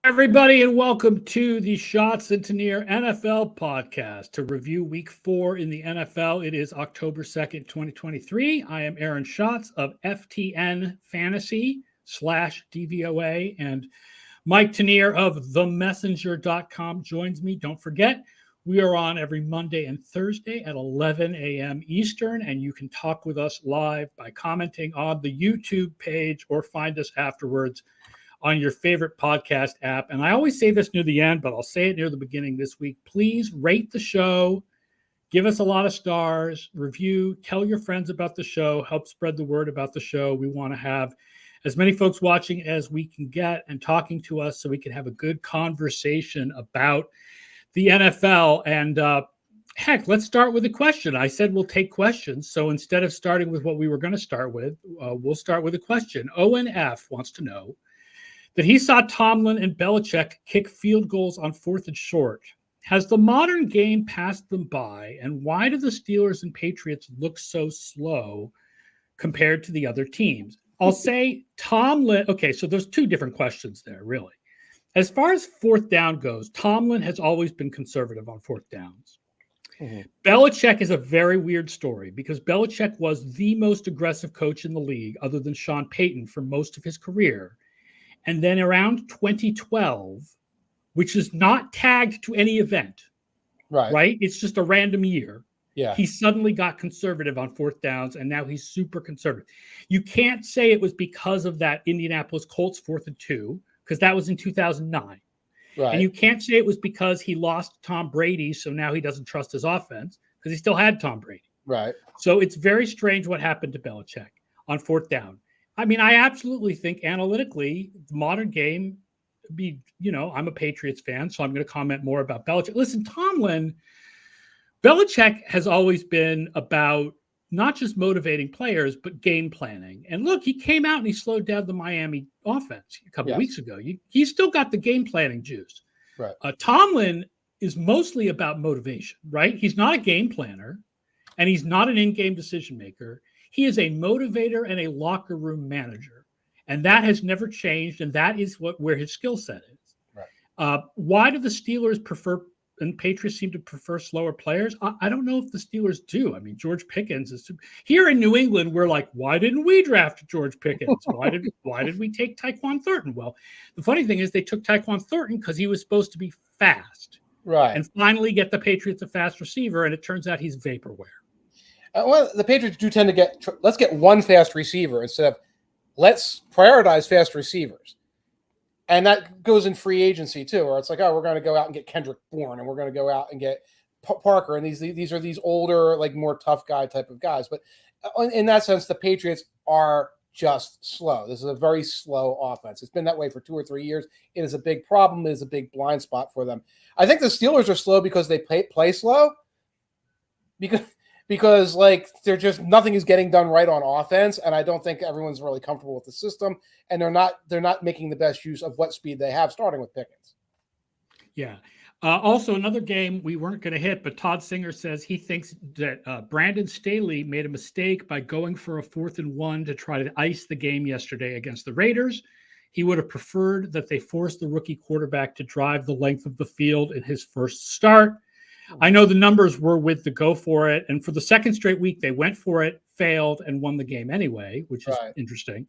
Everybody, and welcome to the Schatz and Tanier NFL podcast to review week 4 in the NFL. It is October 2nd, 2023. I am Aaron Schatz of FTN Fantasy / DVOA, and Mike Tanier of themessenger.com joins me. Don't forget, we are on every Monday and Thursday at 11 a.m. Eastern, and you can talk with us live by commenting on the YouTube page or find us afterwards on your favorite podcast app. And I always say this near the end, but I'll say it near the beginning this week. Please rate the show, give us a lot of stars, review, tell your friends about the show, help spread the word about the show. We want to have as many folks watching as we can get and talking to us so we can have a good conversation about the NFL. And heck, let's start with a question. I said we'll take questions. So instead of starting with what we were going to start with, we'll start with a question. Owen F. wants to know that he saw Tomlin and Belichick kick field goals on 4th and short. Has the modern game passed them by, and why do the Steelers and Patriots look so slow compared to the other teams? I'll say Tomlin. Okay, so there's two different questions there, really. As far as 4th down goes, Tomlin has always been conservative on 4th downs. Mm-hmm. Belichick is a very weird story because Belichick was the most aggressive coach in the league, other than Sean Payton, for most of his career. And then around 2012, which is not tagged to any event, right? It's just a random year. Yeah. He suddenly got conservative on 4th downs, and now he's super conservative. You can't say it was because of that Indianapolis Colts 4th and 2, because that was in 2009. Right. And you can't say it was because he lost Tom Brady, so now he doesn't trust his offense, because he still had Tom Brady. Right. So it's very strange what happened to Belichick on 4th down. I mean, I absolutely think analytically, the modern game, I'm a Patriots fan, so I'm going to comment more about Belichick. Listen, Belichick has always been about not just motivating players, but game planning. And look, he came out and he slowed down the Miami offense a couple of weeks ago. He's still got the game planning juice. Right. Tomlin is mostly about motivation, right? He's not a game planner, and he's not an in-game decision maker. He is a motivator and a locker room manager, and that has never changed, and that is where his skill set is. Right. Why do the Steelers prefer, and Patriots seem to prefer slower players? I don't know if the Steelers do. I mean, George Pickens is here in New England. We're like, why didn't we draft George Pickens? Why did we take Tyquan Thornton? Well, the funny thing is they took Tyquan Thornton because he was supposed to be fast, right, and finally get the Patriots a fast receiver, and it turns out he's vaporware. Well, the Patriots do tend to let's get one fast receiver instead of let's prioritize fast receivers. And that goes in free agency too, where it's like, oh, we're going to go out and get Kendrick Bourne, and we're going to go out and get Parker. And these are these older, like more tough guy type of guys. But in that sense, the Patriots are just slow. This is a very slow offense. It's been that way for 2 or 3 years. It is a big problem. It is a big blind spot for them. I think the Steelers are slow because they play slow. Because like they're just nothing is getting done right on offense, and I don't think everyone's really comfortable with the system, and they're not making the best use of what speed they have, starting with Pickens. Yeah. Also, another game we weren't going to hit, but Todd Singer says he thinks that Brandon Staley made a mistake by going for a 4th and 1 to try to ice the game yesterday against the Raiders. He would have preferred that they force the rookie quarterback to drive the length of the field in his first start. I know the numbers were with the go for it, and for the second straight week, they went for it, failed, and won the game anyway, which is interesting.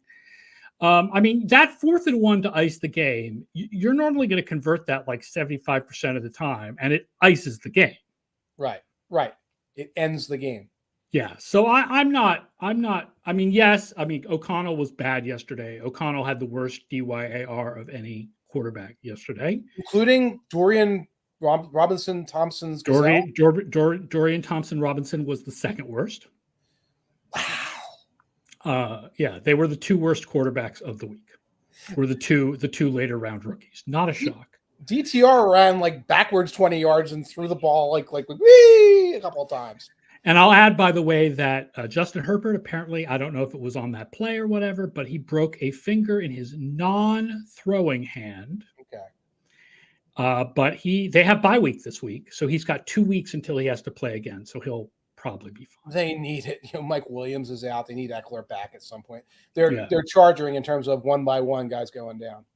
I mean, that 4th and 1 to ice the game, you're normally going to convert that like 75% of the time, and it ices the game. Right. It ends the game. Yeah. So I'm not, I mean, yes, I mean, O'Connell was bad yesterday. O'Connell had the worst DYAR of any quarterback yesterday. Including Dorian Robinson Thompson's Dorian Thompson Robinson was the second worst. Wow. Yeah, they were the 2 worst quarterbacks of the week. Were the two later round rookies. Not a shock. DTR ran like backwards 20 yards and threw the ball like wee a couple of times. And I'll add, by the way, that Justin Herbert, apparently, I don't know if it was on that play or whatever, but he broke a finger in his non-throwing hand. Okay. But they have bye week this week, so he's got 2 weeks until he has to play again. So he'll probably be fine. They need it. Mike Williams is out. They need Eckler back at some point. They're charging in terms of one by one guys going down.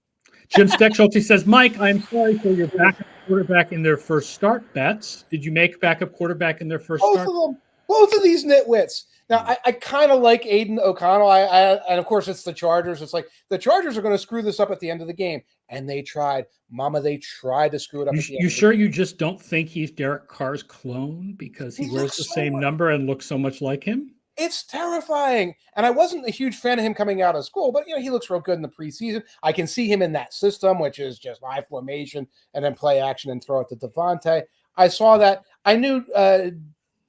Jim Steckschulte says, Mike, I'm sorry for your backup quarterback in their first start bets. Did you make backup quarterback in their first Both start? of them. Both of these nitwits. Now, I kind of like Aiden O'Connell. And of course, it's the Chargers. It's like the Chargers are going to screw this up at the end of the game. And they tried. Mama, they tried to screw it up at the end. You sure you just don't think he's Derek Carr's clone because he wears the same number and looks so much like him? It's terrifying. And I wasn't a huge fan of him coming out of school, but, he looks real good in the preseason. I can see him in that system, which is just high formation and then play action and throw it to Devontae. I saw that. I knew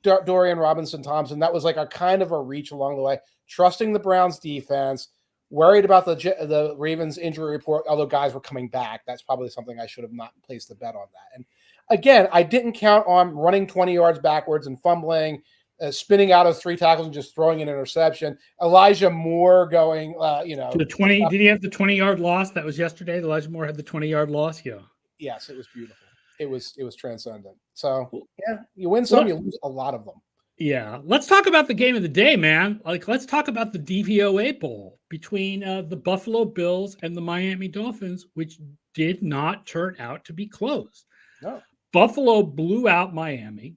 Dorian Robinson-Thompson. That was like a kind of a reach along the way. Trusting the Browns defense, worried about the Ravens injury report, although guys were coming back. That's probably something I should have not placed the bet on that. And again, I didn't count on running 20 yards backwards and fumbling, spinning out of 3 tackles and just throwing an interception. Elijah Moore going, to the 20. Did he have the 20-yard loss? That was yesterday. Elijah Moore had the 20-yard loss. Yeah. Yes, it was beautiful. It was transcendent. So yeah, you win some, you lose a lot of them. Yeah. Let's talk about the game of the day, man. Let's talk about the DVOA Bowl between the Buffalo Bills and the Miami Dolphins, which did not turn out to be close. No. Buffalo blew out Miami.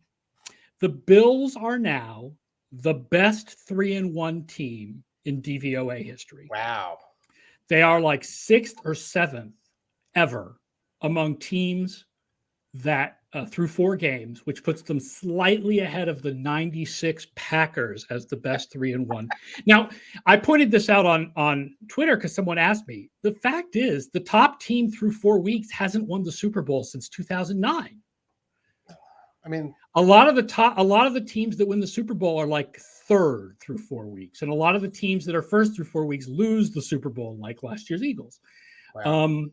The Bills are now the best 3-1 team in DVOA history. Wow. They are like 6th or 7th ever among teams that through 4 games, which puts them slightly ahead of the 96 Packers as the best 3-1. Now, I pointed this out on Twitter because someone asked me. The fact is, the top team through 4 weeks hasn't won the Super Bowl since 2009. I mean, a lot of the teams that win the Super Bowl are like 3rd through 4 weeks, and a lot of the teams that are 1st through 4 weeks lose the Super Bowl, like last year's Eagles. Wow.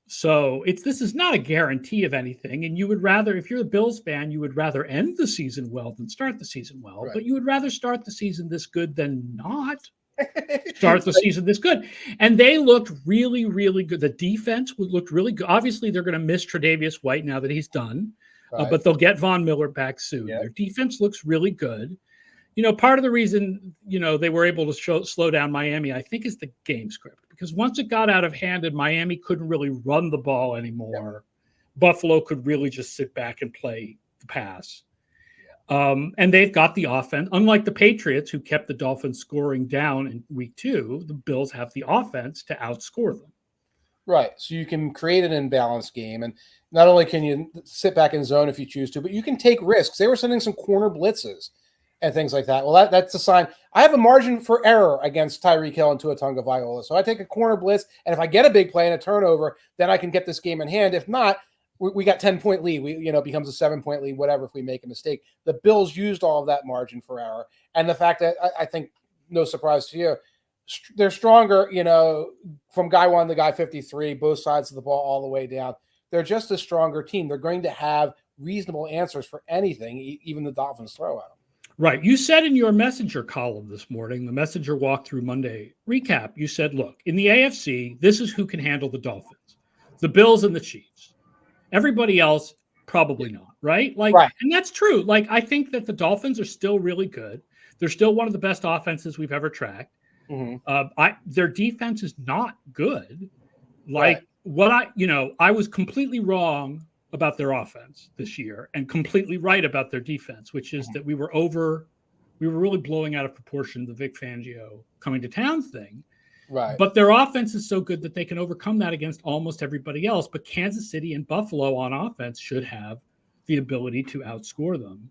So this is not a guarantee of anything, and you would rather, if you're a Bills fan, you would rather end the season well than start the season well. Right. But you would rather start the season this good than not start the season this good. And they looked really, really good. The defense looked really good. Obviously, they're going to miss Tre'Davious White now that he's done. Right. But they'll get Von Miller back soon. Yep. Their defense looks really good. Part of the reason, they were able to slow down Miami, I think, is the game script. Because once it got out of hand and Miami couldn't really run the ball anymore, Buffalo could really just sit back and play the pass. And they've got the offense. Unlike the Patriots, who kept the Dolphins scoring down in week 2, the Bills have the offense to outscore them. Right. So you can create an imbalanced game. And not only can you sit back in zone if you choose to, but you can take risks. They were sending some corner blitzes and things like that. Well, that's a sign. I have a margin for error against Tyreek Hill and Tua Tagovailoa. So I take a corner blitz, and if I get a big play and a turnover, then I can get this game in hand. If not, we got 10-point lead. It becomes a 7-point lead, whatever, if we make a mistake. The Bills used all of that margin for error. And the fact that I think, no surprise to you, they're stronger, from guy 1 to guy 53, both sides of the ball all the way down. They're just a stronger team. They're going to have reasonable answers for anything, even the Dolphins throw at them. Right. You said in your Messenger column this morning, the Messenger Walkthrough Monday recap, you said, look, in the AFC, this is who can handle the Dolphins, the Bills and the Chiefs. Everybody else, probably not, right? Right. And that's true. I think that the Dolphins are still really good. They're still one of the best offenses we've ever tracked. Mm-hmm. Their defense is not good. I was completely wrong about their offense this year and completely right about their defense, which is that we were really blowing out of proportion the Vic Fangio coming to town thing. Right. But their offense is so good that they can overcome that against almost everybody else. But Kansas City and Buffalo on offense should have the ability to outscore them.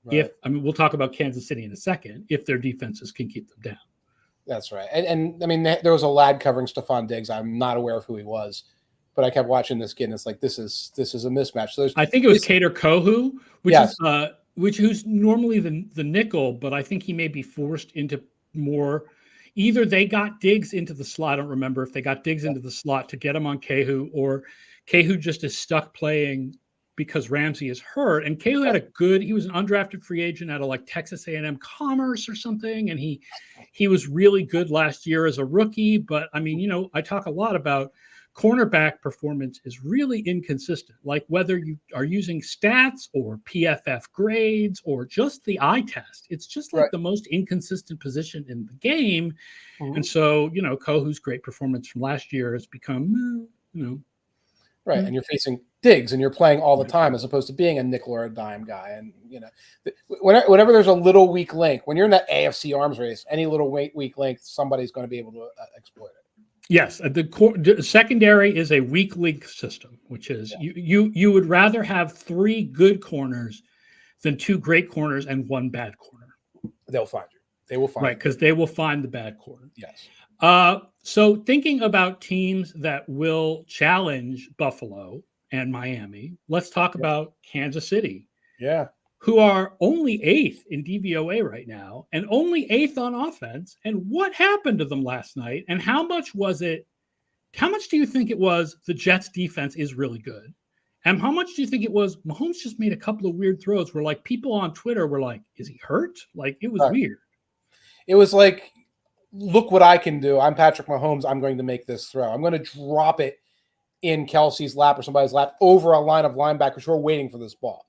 Right. We'll talk about Kansas City in a second, if their defenses can keep them down. That's right. And there was a lad covering Stephon Diggs. I'm not aware of who he was, but I kept watching this kid, and it's like, this is a mismatch. So I think it was Kader Kohu, who's normally the nickel, but I think he may be forced into more. Either they got Diggs into the slot. I don't remember if they got Diggs into the slot to get him on Kohu, or Kohu just is stuck playing because Ramsey is hurt. And Kohu he was an undrafted free agent out of Texas A&M Commerce or something. And he was really good last year as a rookie. But I talk a lot about cornerback performance is really inconsistent. Whether you are using stats or PFF grades or just the eye test, it's just the most inconsistent position in the game. Mm-hmm. And so, Kohu's great performance from last year has become Right. And you're facing Diggs and you're playing all the time as opposed to being a nickel or a dime guy. And, whenever there's a little weak link, when you're in that AFC arms race, any little weak link, somebody's going to be able to exploit it. Yes. The secondary is a weak link system, which is you would rather have 3 good corners than 2 great corners and 1 bad corner. They'll find you. They will find you. Right. Because they will find the bad corner. Yes. So thinking about teams that will challenge Buffalo and Miami, let's talk about Kansas City. Yeah. Who are only 8th in DVOA right now and only 8th on offense. And what happened to them last night? And how much do you think it was the Jets defense is really good? And how much do you think it was Mahomes just made a couple of weird throws where like people on Twitter were like, is he hurt? Like it was weird. It was like, look what I can do. I'm Patrick Mahomes. I'm going to make this throw. I'm going to drop it in Kelsey's lap or somebody's lap over a line of linebackers who are waiting for this ball.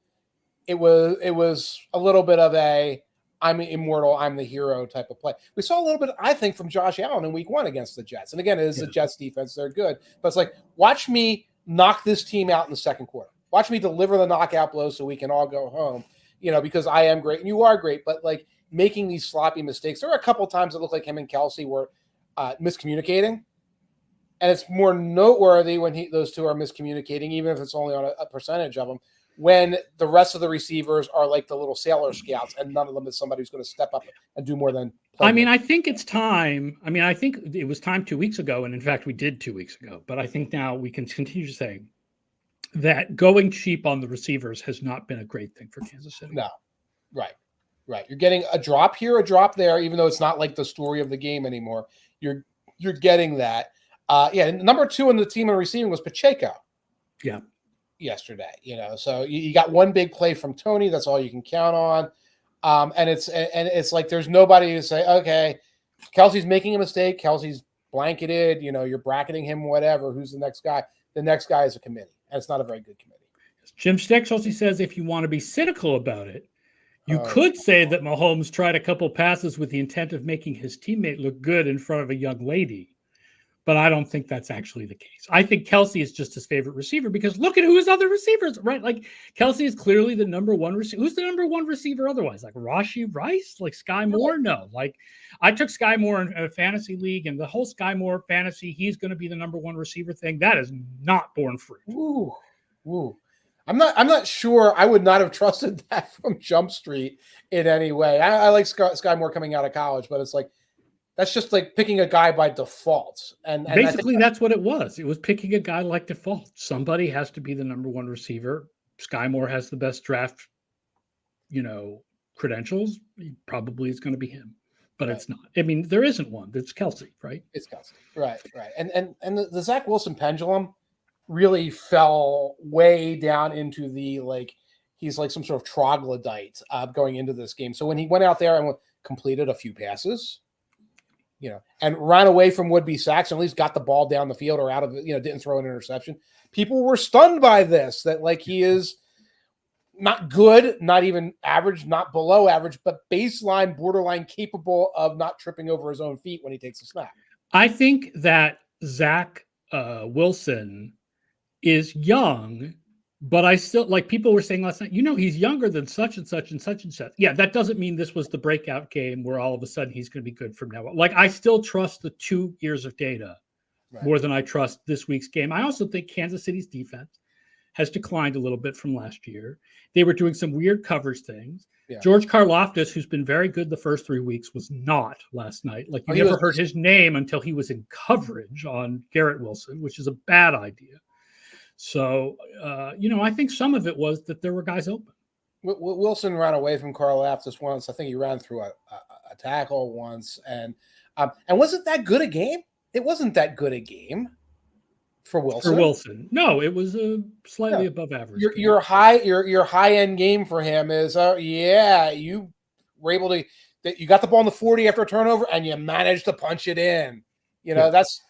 It was a little bit of a I'm immortal, I'm the hero type of play. We saw a little bit, I think, from Josh Allen in week 1 against the Jets. And again, it is the Jets defense. They're good. But it's like, watch me knock this team out in the second quarter. Watch me deliver the knockout blow so we can all go home, because I am great and you are great. But like making these sloppy mistakes. There were a couple of times it looked like him and Kelsey were miscommunicating. And it's more noteworthy when those two are miscommunicating, even if it's only on a percentage of them, when the rest of the receivers are like the little sailor scouts and none of them is somebody who's going to step up and do more than play. I think it's time. I think it was time 2 weeks ago. And in fact, we did 2 weeks ago. But I think now we can continue to say that going cheap on the receivers has not been a great thing for Kansas City. No. Right. You're getting a drop here, a drop there, even though it's not like the story of the game anymore. You're getting that. Number 2 in the team in receiving was Pacheco. Yeah. Yesterday, so you got one big play from Tony. That's all you can count on. And it's like there's nobody to say, okay, Kelsey's making a mistake. Kelsey's blanketed. You're bracketing him. Whatever. Who's the next guy? The next guy is a committee, and it's not a very good committee. Jim Stex also says if you want to be cynical about it, you could say that Mahomes tried a couple passes with the intent of making his teammate look good in front of a young lady. But I don't think that's actually the case. I think Kelsey is just his favorite receiver because look at who his other receivers, right? Like Kelsey is clearly the number 1 receiver. Who's the number 1 receiver otherwise? Like Rashee Rice? Like Sky Moore? No. Like I took Sky Moore in a fantasy league and the whole Sky Moore fantasy, he's going to be the number 1 receiver thing. That is not born fruit. Ooh. I'm not sure. I would not have trusted that from Jump Street in any way. I like Sky Moore coming out of college, but it's like, that's just like picking a guy by default. And basically that's what it was. It was picking a guy like default. Somebody has to be the number 1 receiver. Sky Moore has the best draft, credentials. He probably is going to be him, but It's not. There isn't one. It's Kelsey, right? It's Kelsey. Right. And the Zach Wilson pendulum really fell way down into the, like, he's like some sort of troglodyte going into this game. So when he went out there and completed a few passes, and ran away from would-be sacks, and at least got the ball down the field or out of it, didn't throw an interception. People were stunned by this, that like he is not good, not even average, not below average, but baseline, borderline capable of not tripping over his own feet when he takes a snap. I think that Zach Wilson is young, but I still, like people were saying last night, he's younger than such and such and such and such. Yeah, that doesn't mean this was the breakout game where all of a sudden he's going to be good from now on. Like, I still trust the 2 years of data more than I trust this week's game. I also think Kansas City's defense has declined a little bit from last year. They were doing some weird coverage things. Yeah. George Karlaftis, who's been very good the first 3 weeks, was not last night. Like, you never heard his name until he was in coverage on Garrett Wilson, which is a bad idea. So, I think some of it was that there were guys open. Wilson ran away from Karlaftis once. I think he ran through a tackle once. And was it that good a game? It wasn't that good a game for Wilson. No, it was a slightly above average. Your high end game for him is, you were able to, you got the ball in the 40 after a turnover and you managed to punch it in. That's.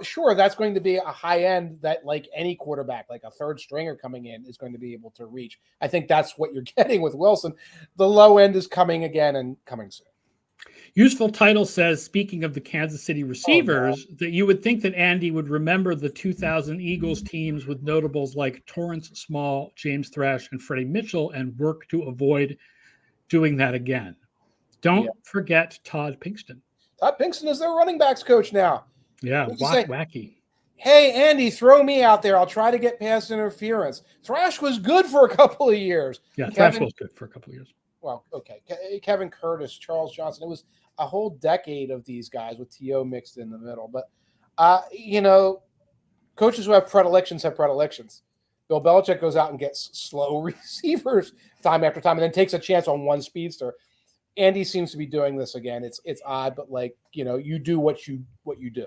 Sure, that's going to be a high end that like any quarterback, like a third stringer coming in, is going to be able to reach. I think that's what you're getting with Wilson. The low end is coming again and coming soon. Useful Title says, speaking of the Kansas City receivers, that you would think that Andy would remember the 2000 Eagles teams with notables like Torrance Small, James Thrash, and Freddie Mitchell and work to avoid doing that again. Don't forget Todd Pinkston. Todd Pinkston is their running backs coach now. Yeah, wacky. Hey, Andy, throw me out there. I'll try to get past interference. Thrash was good for a couple of years. Yeah, Thrash was good for a couple of years. Well, okay. Kevin Curtis, Charles Johnson. It was a whole decade of these guys with T.O. mixed in the middle. But, coaches who have predilections have predilections. Bill Belichick goes out and gets slow receivers time after time and then takes a chance on one speedster. Andy seems to be doing this again. It's odd, but you do what you do.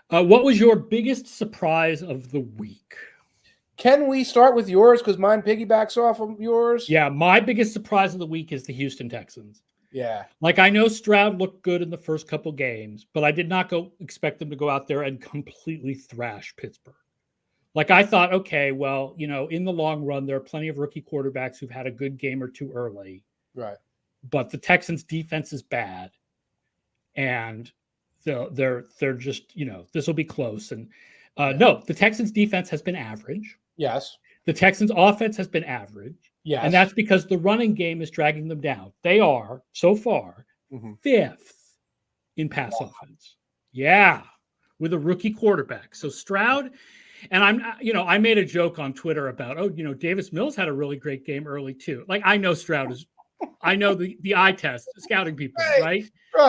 What was your biggest surprise of the week? Can we start with yours? Because mine piggybacks off of yours. Yeah, my biggest surprise of the week is the Houston Texans. Yeah. I know Stroud looked good in the first couple games, but I did not expect them to go out there and completely thrash Pittsburgh. I thought, okay, well, in the long run, there are plenty of rookie quarterbacks who've had a good game or two early. Right. But the Texans' defense is bad. And they're just, this will be close. And no, the Texans' defense has been average. Yes. The Texans' offense has been average. Yes. And that's because the running game is dragging them down. They are, so far, fifth in pass offense. Yeah, with a rookie quarterback. So Stroud, and I made a joke on Twitter about, Davis Mills had a really great game early too. I know Stroud is, I know the eye test, scouting people, right?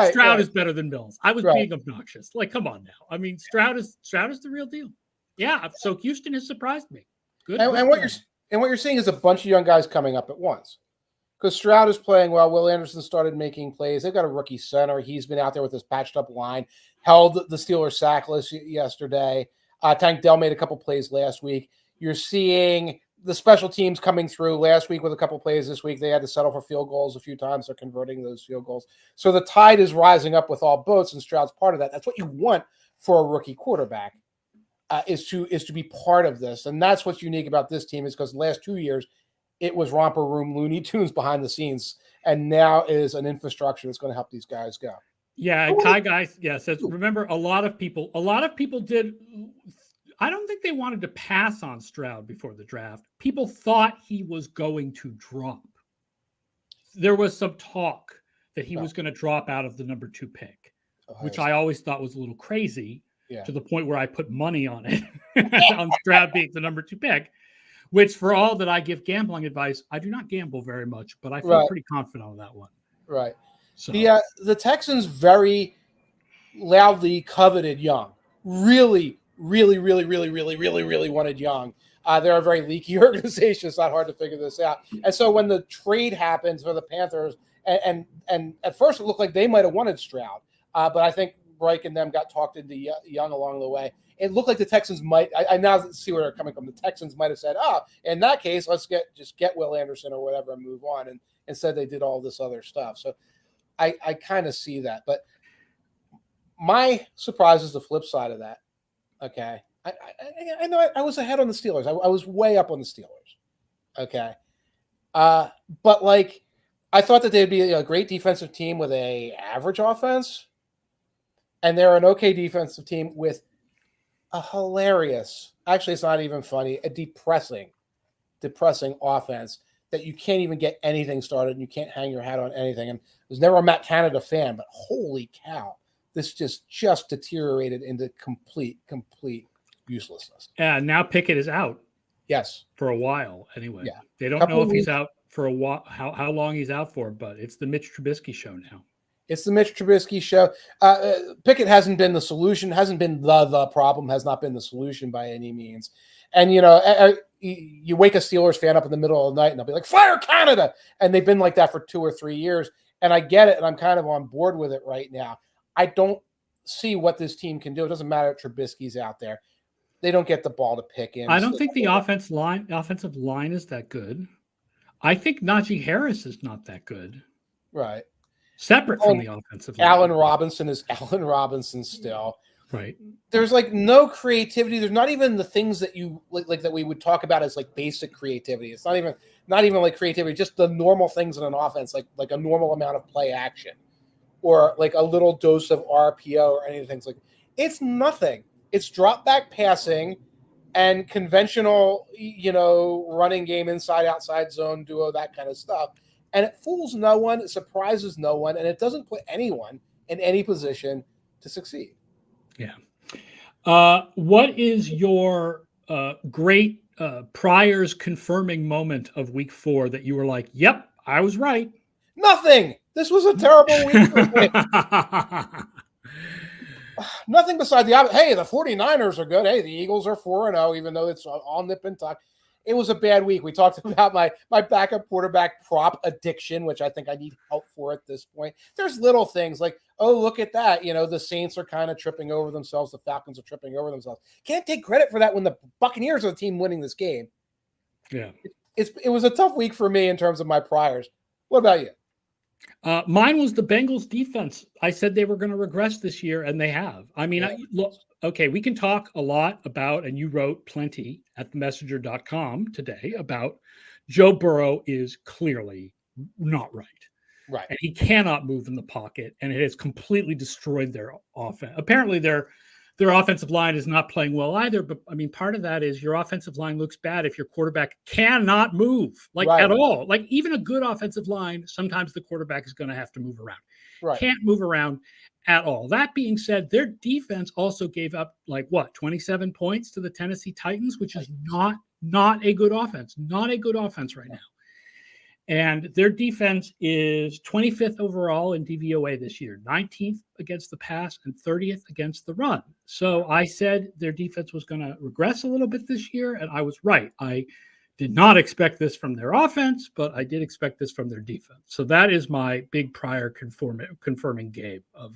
Stroud is better than Mills. I was being obnoxious. Come on now. I mean, Stroud is the real deal. Yeah. So Houston has surprised me. Good. And what you're seeing is a bunch of young guys coming up at once. Because Stroud is playing well. Will Anderson started making plays. They've got a rookie center. He's been out there with his patched up line. Held the Steelers sackless yesterday. Tank Dell made a couple plays last week. You're seeing the special teams coming through last week with a couple plays this week. They had to settle for field goals a few times. They're converting those field goals. So the tide is rising up with all boats, and Stroud's part of that. That's what you want for a rookie quarterback, is to be part of this. And that's what's unique about this team, is because the last 2 years, it was romper room Looney Tunes behind the scenes, and now is an infrastructure that's going to help these guys go. Yeah, Kai Guy, says, remember, a lot of people did. I don't think they wanted to pass on Stroud before the draft. People thought he was going to drop. There was some talk that he was going to drop out of the number 2 pick, which I always thought was a little crazy, to the point where I put money on it, on Stroud being the number 2 pick, which, for all that I give gambling advice, I do not gamble very much, but I feel pretty confident on that one. Right. So the Texans very loudly coveted Young. Really wanted Young. They're a very leaky organization. It's not hard to figure this out. And so when the trade happens for the Panthers, and at first it looked like they might have wanted Stroud, but I think Reich and them got talked into Young along the way. It looked like the Texans might. I now see where they're coming from. The Texans might have said, in that case, let's get Will Anderson or whatever and move on. And instead they did all this other stuff. So I kind of see that. But my surprise is the flip side of that. Okay. I know I was ahead on the Steelers. I was way up on the Steelers. Okay. But I thought that they'd be a great defensive team with a average offense. And they're an okay defensive team with a hilarious, actually it's not even funny, a depressing offense that you can't even get anything started and you can't hang your hat on anything. And I was never a Matt Canada fan, but holy cow. This just deteriorated into complete uselessness. Yeah, now Pickett is out. Yes. For a while, anyway. Yeah. They don't know if he's out for a while, how long he's out for, but it's the Mitch Trubisky show now. It's the Mitch Trubisky show. Pickett hasn't been the solution, hasn't been the problem, has not been the solution by any means. And, you wake a Steelers fan up in the middle of the night and they'll be like, fire Canada! And they've been like that for 2 or 3 years. And I get it, and I'm kind of on board with it right now. I don't see what this team can do. It doesn't matter if Trubisky's out there. They don't get the ball to pick in. I don't think the offensive line is that good. I think Najee Harris is not that good. Right. Separate from the offensive line. Allen Robinson is Allen Robinson still. Right. There's no creativity. There's not even the things that you like that we would talk about as basic creativity. It's not even creativity, just the normal things in an offense, like a normal amount of play action. or like a little dose of RPO or anything. It's like, it's nothing. It's drop back passing and conventional, running game, inside, outside zone, duo, that kind of stuff. And it fools no one, it surprises no one, and it doesn't put anyone in any position to succeed. Yeah. What is your great priors confirming moment of week 4 that you were like, yep, I was right? Nothing. This was a terrible week for me. Nothing beside the obvious. Hey, the 49ers are good. Hey, the Eagles are 4-0, even though it's all nip and tuck. It was a bad week. We talked about my backup quarterback prop addiction, which I think I need help for at this point. There's little things like, oh, look at that. The Saints are kind of tripping over themselves. The Falcons are tripping over themselves. Can't take credit for that when the Buccaneers are the team winning this game. Yeah. It was a tough week for me in terms of my priors. What about you? Mine was the Bengals defense. I said they were going to regress this year, and they have. I mean, look, okay, we can talk a lot about, and you wrote plenty at themessenger.com today about Joe Burrow is clearly not right. Right. And he cannot move in the pocket, and it has completely destroyed their offense. Apparently, their offensive line is not playing well either. But I mean, part of that is your offensive line looks bad if your quarterback cannot move at all. Like even a good offensive line, sometimes the quarterback is going to have to move around. Right. Can't move around at all. That being said, their defense also gave up 27 points to the Tennessee Titans, which is not a good offense. Not a good offense right now. And their defense is 25th overall in DVOA this year, 19th against the pass and 30th against the run. So I said their defense was going to regress a little bit this year, and I was right. I did not expect this from their offense, but I did expect this from their defense. So that is my big prior confirming game of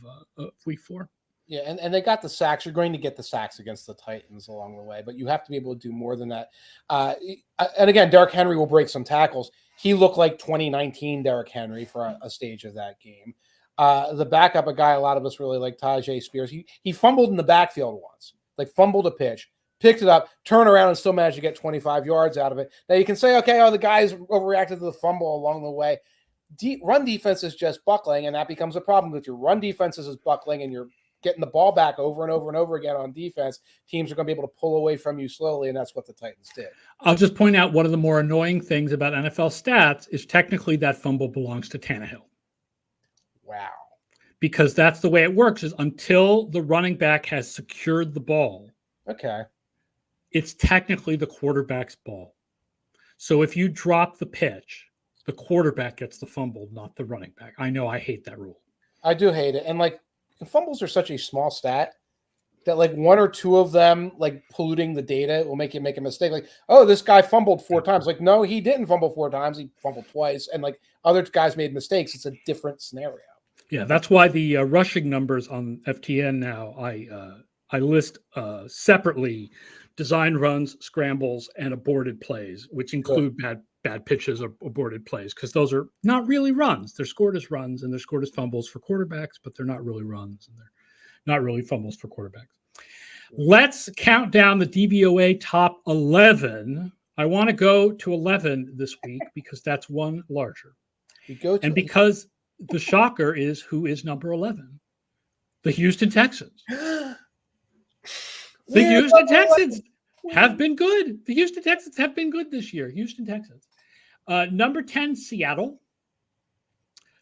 week 4. Yeah, and they got the sacks. You're going to get the sacks against the Titans along the way, but you have to be able to do more than that. And again, Derrick Henry will break some tackles. He looked like 2019 Derrick Henry for a stage of that game. The backup, a guy a lot of us really like, Tajay Spears. He fumbled in the backfield once, fumbled a pitch, picked it up, turned around, and still managed to get 25 yards out of it. Now you can say, okay, the guys overreacted to the fumble along the way. Run defense is just buckling, and that becomes a problem with your run defenses is buckling, and you're getting the ball back over and over and over again on defense. Teams are going to be able to pull away from you slowly, and that's what the Titans did. I'll just point out one of the more annoying things about NFL stats is technically that fumble belongs to Tannehill. Wow. Because that's the way it works, is until the running back has secured the ball. Okay. It's technically the quarterback's ball. So if you drop the pitch, the quarterback gets the fumble, not the running back. I know I hate that rule. I do hate it. And fumbles are such a small stat that one or two of them polluting the data will make you make a mistake. This guy fumbled 4 times. No, he didn't fumble 4 times. He fumbled twice. And other guys made mistakes. It's a different scenario. Yeah, that's why the rushing numbers on FTN now, I list separately design runs, scrambles, and aborted plays, which include bad pitches or aborted plays, because those are not really runs. They're scored as runs and they're scored as fumbles for quarterbacks, but they're not really runs and they're not really fumbles for quarterbacks. Let's count down the DVOA top 11. I want to go to 11 this week because that's one larger. Because the shocker is who is number 11? The Houston Texans. The Houston Texans have been good. The Houston Texans have been good this year. Houston Texans. Number 10, Seattle.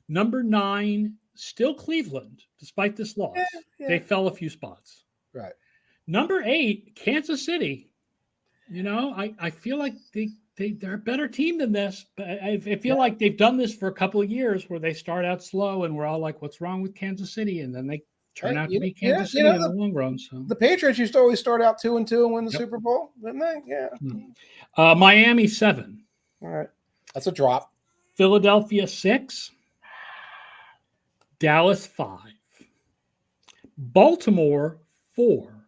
Number 9, still Cleveland, despite this loss. Yeah. They fell a few spots. Right. Number 8, Kansas City. I feel like they're a better team than this, but I feel like they've done this for a couple of years where they start out slow and we're all like, what's wrong with Kansas City? And then they turn out to be Kansas City in the long run. So the Patriots used to always start out 2-2 and win the Super Bowl, didn't they? Yeah. Miami 7. All right. That's a drop. Philadelphia 6. Dallas 5. Baltimore 4.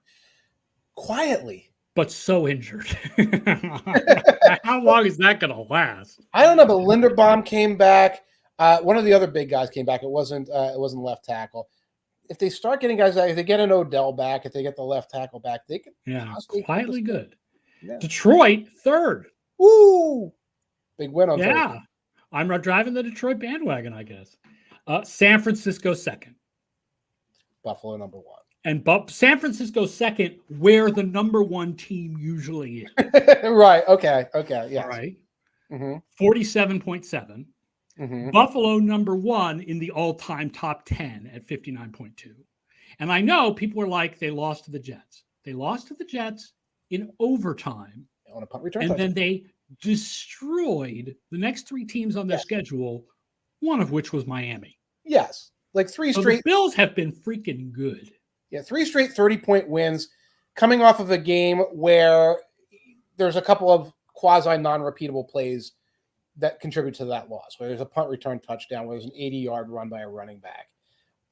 Quietly. But so injured. How long is that going to last? I don't know, but Linderbaum came back. One of the other big guys came back. It wasn't left tackle. If they start getting guys back, if they get an Odell back, if they get the left tackle back, they can. Yeah, quietly good. Yeah. Detroit 3rd. Woo! Big win on Thursday. Yeah, I'm driving the Detroit bandwagon, I guess. San Francisco second. Buffalo number 1. And San Francisco second, where the number 1 team usually is. Right. Okay. Yes. All right. Mm-hmm. 47.7. Mm-hmm. Buffalo number 1 in the all-time top 10 at 59.2. And I know people are like, they lost to the Jets. They lost to the Jets in overtime. On a punt return. And then they destroyed the next 3 teams on their schedule, one of which was Miami. Yes. Like 3 straight. The Bills have been freaking good. Yeah, 3 straight 30-point wins coming off of a game where there's a couple of quasi non-repeatable plays that contribute to that loss, where there's a punt return touchdown, where there's an 80-yard run by a running back.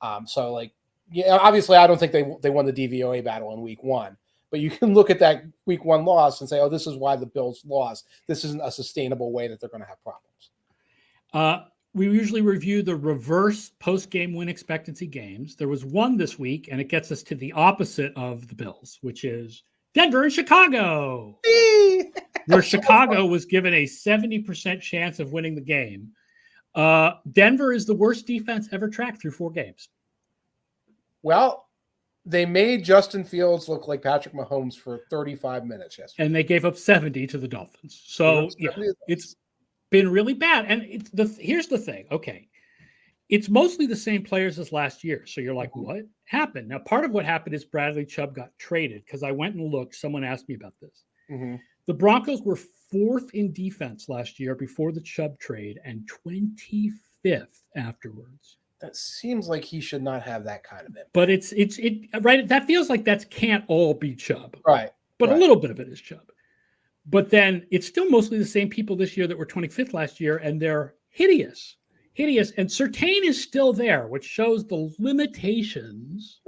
Obviously I don't think they won the DVOA battle in week 1, but you can look at that week 1 loss and say, oh, this is why the Bills lost. This isn't a sustainable way that they're going to have problems. We usually review the reverse post-game win expectancy games. There was one this week, and it gets us to the opposite of the Bills, which is Denver and Chicago, where Chicago was given a 70% chance of winning the game. Denver is the worst defense ever tracked through 4 games. Well, they made Justin Fields look like Patrick Mahomes for 35 minutes yesterday. And they gave up 70 to the Dolphins. So, it's been really bad. And here's the thing. Okay. It's mostly the same players as last year. So you're like, what happened? Now, part of what happened is Bradley Chubb got traded, because I went and looked. Someone asked me about this. Mm-hmm. The Broncos were 4th in defense last year before the Chubb trade and 25th afterwards. That seems like he should not have that kind of impact. But it's right. That feels like that can't all be Chubb. Right. But a little bit of it is Chubb. But then it's still mostly the same people this year that were 25th last year, and they're hideous. And Surtain is still there, which shows the limitations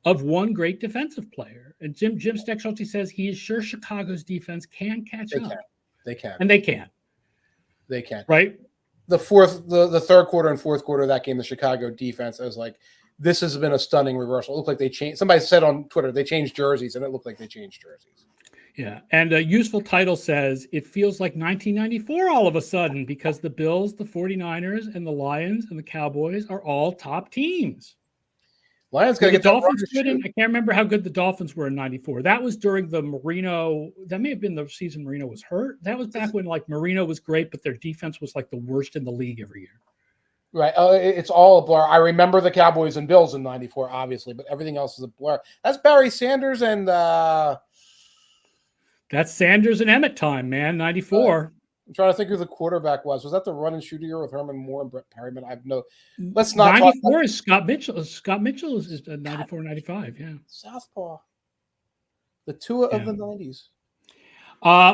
of one great defensive player. And Jim Steckschulte says he is sure Chicago's defense can catch up. They can. And they can. They can. Right? The third quarter and fourth quarter of that game, the Chicago defense, I was like, this has been a stunning reversal. It looked like they changed. Somebody said on Twitter they changed jerseys, and it looked like they changed jerseys. Yeah, and a useful title says it feels like 1994 all of a sudden, because the Bills, the 49ers, and the Lions and the Cowboys are all top teams. Lions got to get the Dolphins good in. I can't remember how good the Dolphins were in 94. That was during the Marino. That may have been the season Marino was hurt. That was back when like Marino was great, but their defense was like the worst in the league every year. Right. It's all a blur. I remember the Cowboys and Bills in 94, obviously, but everything else is a blur. That's Barry Sanders and that's Sanders and Emmett time, man. 94. I'm trying to think who the quarterback was. Was that the run and shoot year with Herman Moore and Brett Perryman? I have no. Let's not. 94 is Scott Mitchell. Scott Mitchell is 94, 95. Yeah. Southpaw. The Tua of the 90s.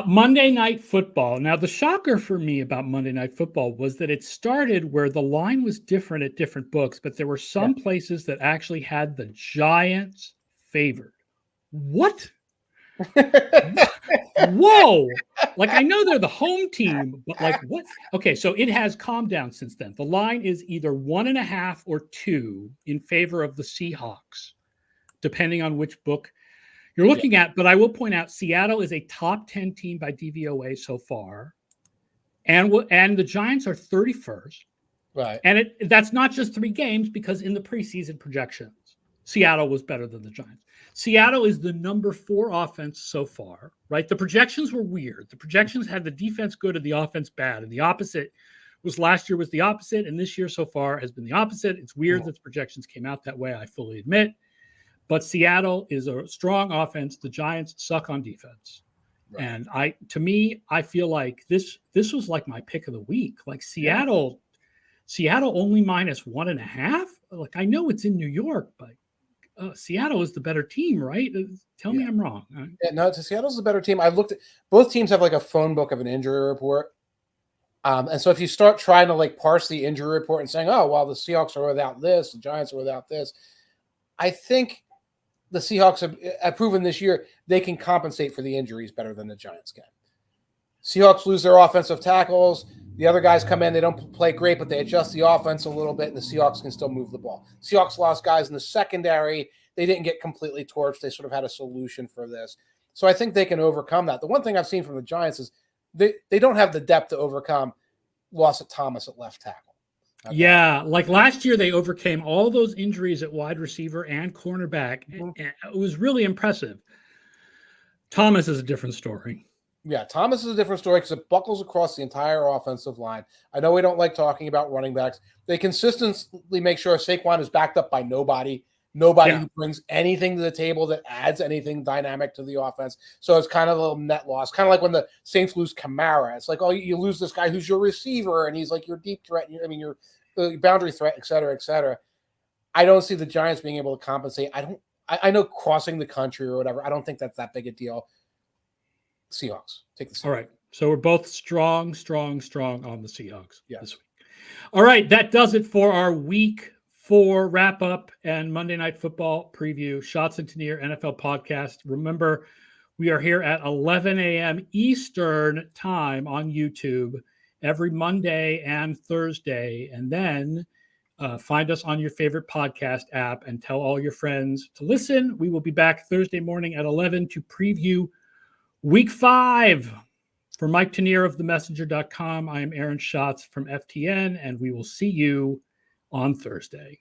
Monday Night Football. Now, the shocker for me about Monday Night Football was that it started where the line was different at different books, but there were some places that actually had the Giants favored. What? Whoa! Like, I know they're the home team, but like, what? Okay, so it has calmed down since then. The line is either 1.5 or 2 in favor of the Seahawks, depending on which book you're looking at. But I will point out, Seattle is a top 10 team by DVOA so far, and the Giants are 31st. Right, and that's not just 3 games, because in the preseason projections, Seattle was better than the Giants. Seattle is the number 4 offense so far, right? The projections were weird. The projections had the defense good and the offense bad. And the opposite was last year was the opposite. And this year so far has been the opposite. It's weird that the projections came out that way, I fully admit. But Seattle is a strong offense. The Giants suck on defense. Right. And I feel like this was like my pick of the week. Like Seattle only -1.5. Like, I know it's in New York, but Seattle is the better team, right? Tell me I'm wrong. No, Seattle's the better team. I looked at both teams have like a phone book of an injury report. And so if you start trying to like parse the injury report and saying, oh, well, the Seahawks are without this, the Giants are without this, I think the Seahawks have proven this year they can compensate for the injuries better than the Giants can. Seahawks lose their offensive tackles. The other guys come in, they don't play great, but they adjust the offense a little bit, and the Seahawks can still move the ball. Seahawks lost guys in the secondary. They didn't get completely torched. They sort of had a solution for this. So I think they can overcome that. The one thing I've seen from the Giants is they don't have the depth to overcome loss of Thomas at left tackle. Yeah, like last year they overcame all those injuries at wide receiver and cornerback. Mhm. And it was really impressive. Thomas is a different story. Yeah, Thomas is a different story because it buckles across the entire offensive line. I know we don't like talking about running backs. They consistently make sure Saquon is backed up by nobody Yeah. who brings anything to the table that adds anything dynamic to the offense. So it's kind of a little net loss. Kind of like when the Saints lose Kamara. It's like, oh, you lose this guy who's your receiver, and he's like your deep threat. Your boundary threat, et cetera, et cetera. I don't see the Giants being able to compensate. I know crossing the country or whatever. I don't think that's that big a deal. Seahawks. Take the Seahawks. All right. So we're both strong on the Seahawks Yes. this week. All right. That does it for our week 4 wrap up and Monday Night Football preview. Schatz and Tanier NFL podcast. Remember, we are here at 11 a.m. Eastern time on YouTube every Monday and Thursday. And then find us on your favorite podcast app and tell all your friends to listen. We will be back Thursday morning at 11 to preview Week 5. For Mike Tanier of themessenger.com, I am Aaron Schatz from FTN, and we will see you on Thursday.